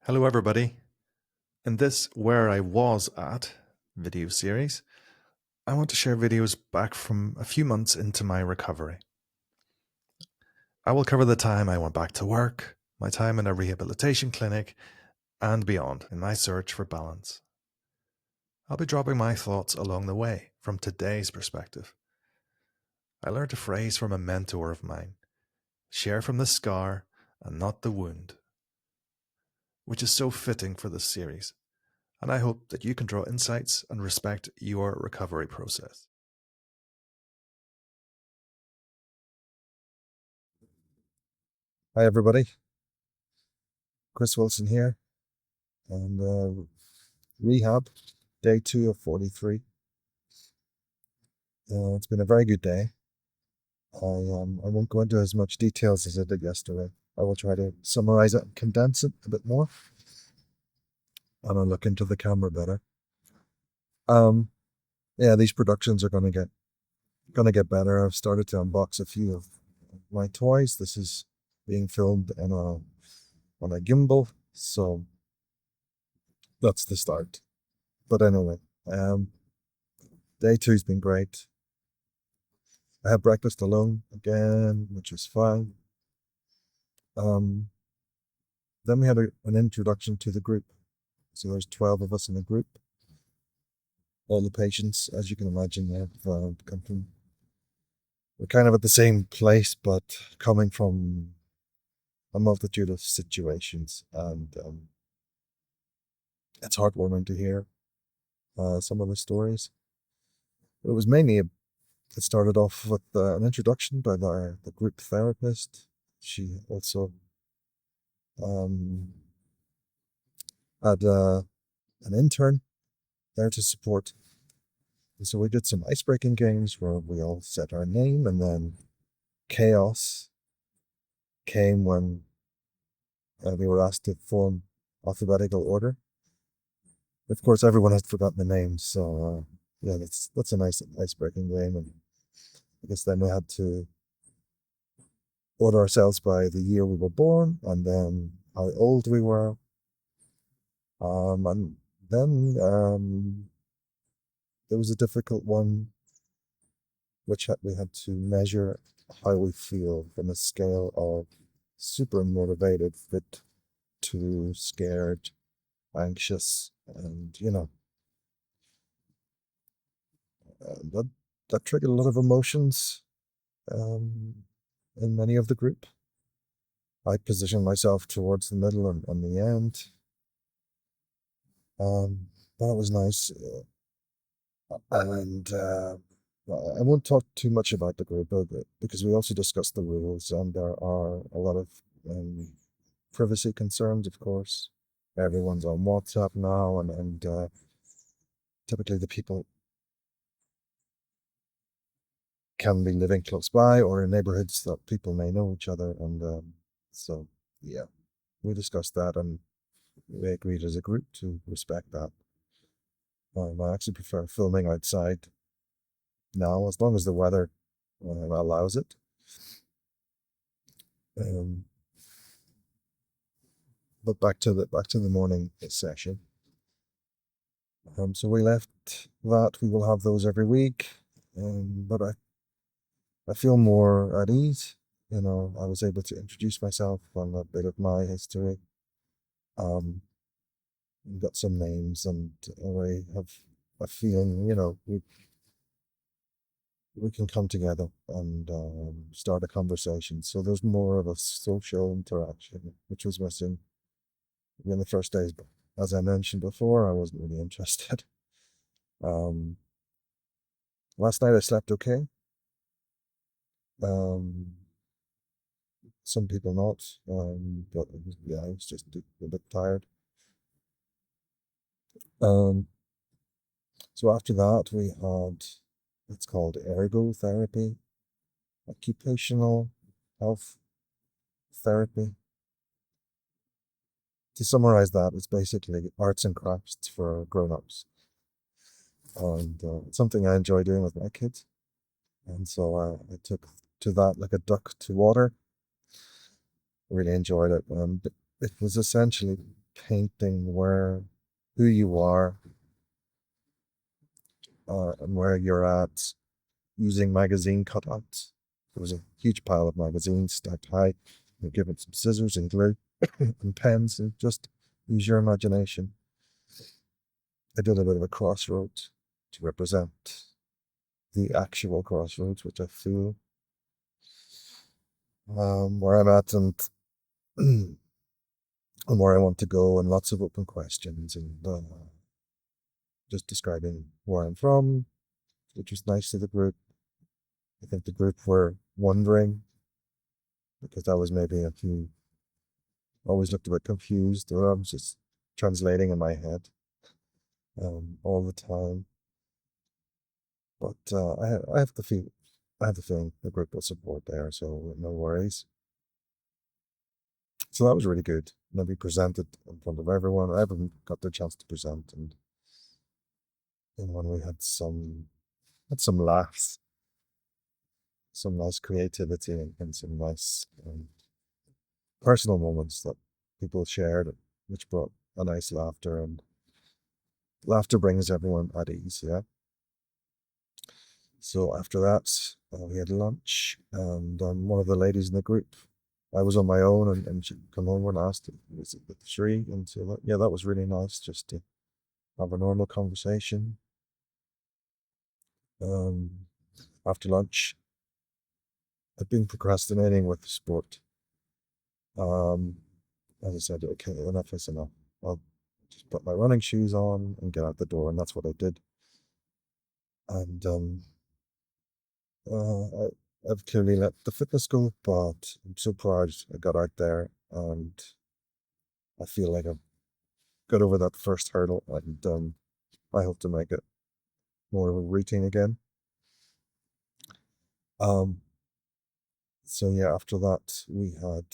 Hello, everybody. In this Where I Was At video series, I want to share videos back from a few months into my recovery. I will cover the time I went back to work, my time in a rehabilitation clinic, and beyond in my search for balance. I'll be dropping my thoughts along the way from today's perspective. I learned a phrase from a mentor of mine: share from the scar and not the wound, which is so fitting for this series, and I hope that you can draw insights and respect your recovery process. Hi, everybody. Chris Wilson here, and rehab, day 2 of 43. It's been a very good day. I won't go into as much details as I did yesterday. I will try to summarize it and condense it a bit more, and I'll look into the camera better. Yeah, these productions are gonna get better. I've started to unbox a few of my toys. This is being filmed on a gimbal, so that's the start. But anyway, day 2's been great. I had breakfast alone again, which was fine. Then we had an introduction to the group. So there's 12 of us in the group. All the patients, as you can imagine, have come from. We're kind of at the same place, but coming from a multitude of situations, and it's heartwarming to hear some of the stories. It was mainly it started off with an introduction by the group therapist. She also had an intern there to support. And so we did some ice-breaking games where we all said our name, and then chaos came when we were asked to form alphabetical order. Of course, everyone had forgotten the names, so yeah, that's a nice ice-breaking game. And I guess then we had to order ourselves by the year we were born, and then how old we were. And then there was a difficult one, which we had to measure how we feel from a scale of super motivated, fit, to scared, anxious, and that triggered a lot of emotions in many of the group. I positioned myself towards the middle and the end. But it was nice. And I won't talk too much about the group because we also discussed the rules, and there are a lot of privacy concerns, of course. Everyone's on WhatsApp now, and typically the people can be living close by or in neighborhoods that people may know each other. And so, yeah, we discussed that, and we agreed as a group to respect that. I actually prefer filming outside now, as long as the weather allows it. But back to the morning session. So we left that. We will have those every week, but I feel more at ease. I was able to introduce myself on a bit of my history. Got some names, and I have a feeling, we can come together and start a conversation. So there's more of a social interaction, which was missing in the first days. But as I mentioned before, I wasn't really interested. Last night I slept okay. Some people not, but yeah, I was just a bit tired. So after that, we had, it's called ergotherapy, occupational health therapy. To summarize that, it's basically arts and crafts for grown-ups. And it's something I enjoy doing with my kids. And so I took to that like a duck to water. Really enjoyed it. And it was essentially painting who you are, and where you're at, using magazine cutouts. There was a huge pile of magazines stacked high. You give it some scissors and glue and pens and just use your imagination. I did a bit of a crossroads to represent the actual crossroads, which I feel where I'm at and where I want to go, and lots of open questions and just describing where I'm from, which was nice to the group. I think the group were wondering because I was maybe always looked a bit confused, or I was just translating in my head all the time. But I have the feeling the group will support there, so no worries. So that was really good. And then we presented in front of everyone. Everyone got their chance to present, and when we had some laughs, some nice creativity, and some nice personal moments that people shared, which brought a nice laughter. And laughter brings everyone at ease. Yeah. So after that, we had lunch, and one of the ladies in the group, I was on my own, and she come over and asked, "Was it with the tree?" And so, yeah, that was really nice just to have a normal conversation. Um, After lunch, I've been procrastinating with the sport. Um, as I said, okay, enough is enough. I'll just put my running shoes on and get out the door, and that's what I did. And I've clearly let the fitness go, but I'm so proud I got out there, and I feel like I've got over that first hurdle, and I hope to make it more of a routine again. Um, so yeah, after that we had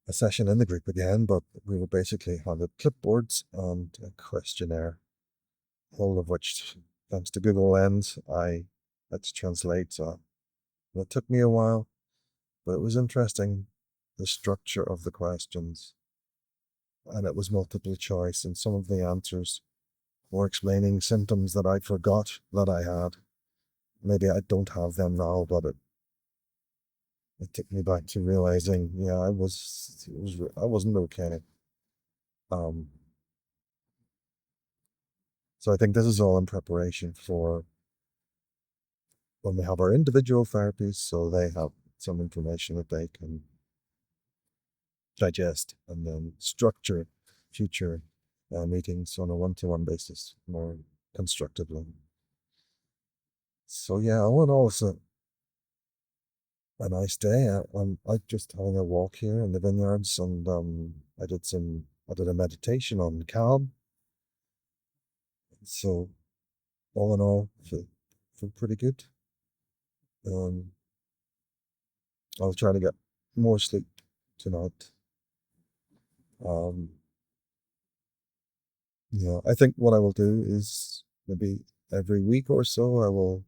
a session in the group again, but we were basically handed clipboards and a questionnaire, all of which, thanks to Google Lens, I had to translate. It took me a while, but it was interesting, the structure of the questions, and it was multiple choice, and some of the answers were explaining symptoms that I forgot that I had. Maybe I don't have them now, but it took me back to realizing, yeah, I wasn't okay. Um, so I think this is all in preparation for when we have our individual therapies, so they have some information that they can digest and then structure future meetings on a one-to-one basis more constructively. So yeah, all in all, it's a nice day. I'm just having a walk here in the vineyards, and I did a meditation on calm. So all in all, feel pretty good. Um, I'll try to get more sleep tonight. Um, yeah, I think what I will do is maybe every week or so I will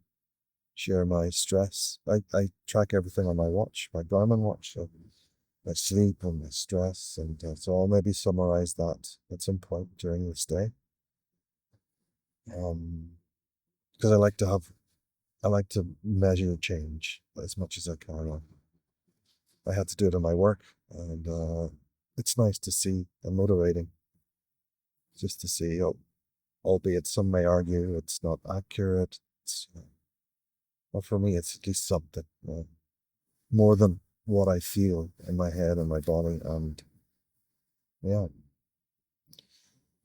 share my stress. I track everything on my watch, my Garmin watch, so my sleep and my stress, and so I'll maybe summarize that at some point during this day. Because I like to measure change as much as I can. I had to do it in my work, and it's nice to see and motivating just to see. Albeit some may argue it's not accurate. But for me, it's at least something more than what I feel in my head and my body, and yeah,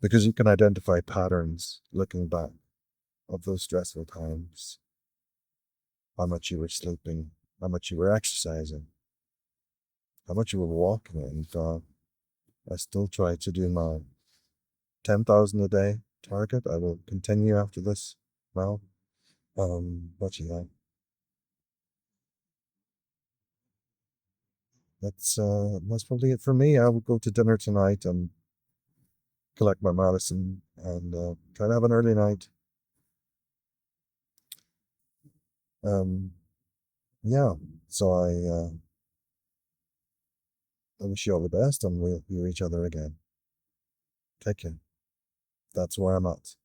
because you can identify patterns looking back of those stressful times, how much you were sleeping, how much you were exercising, how much you were walking, and I still try to do my 10,000 a day target. I will continue after this now. But yeah, that's probably it for me. I will go to dinner tonight and collect my medicine and try to have an early night. Um, yeah, so I wish you all the best, and we'll hear each other again. Take care. That's where I'm at.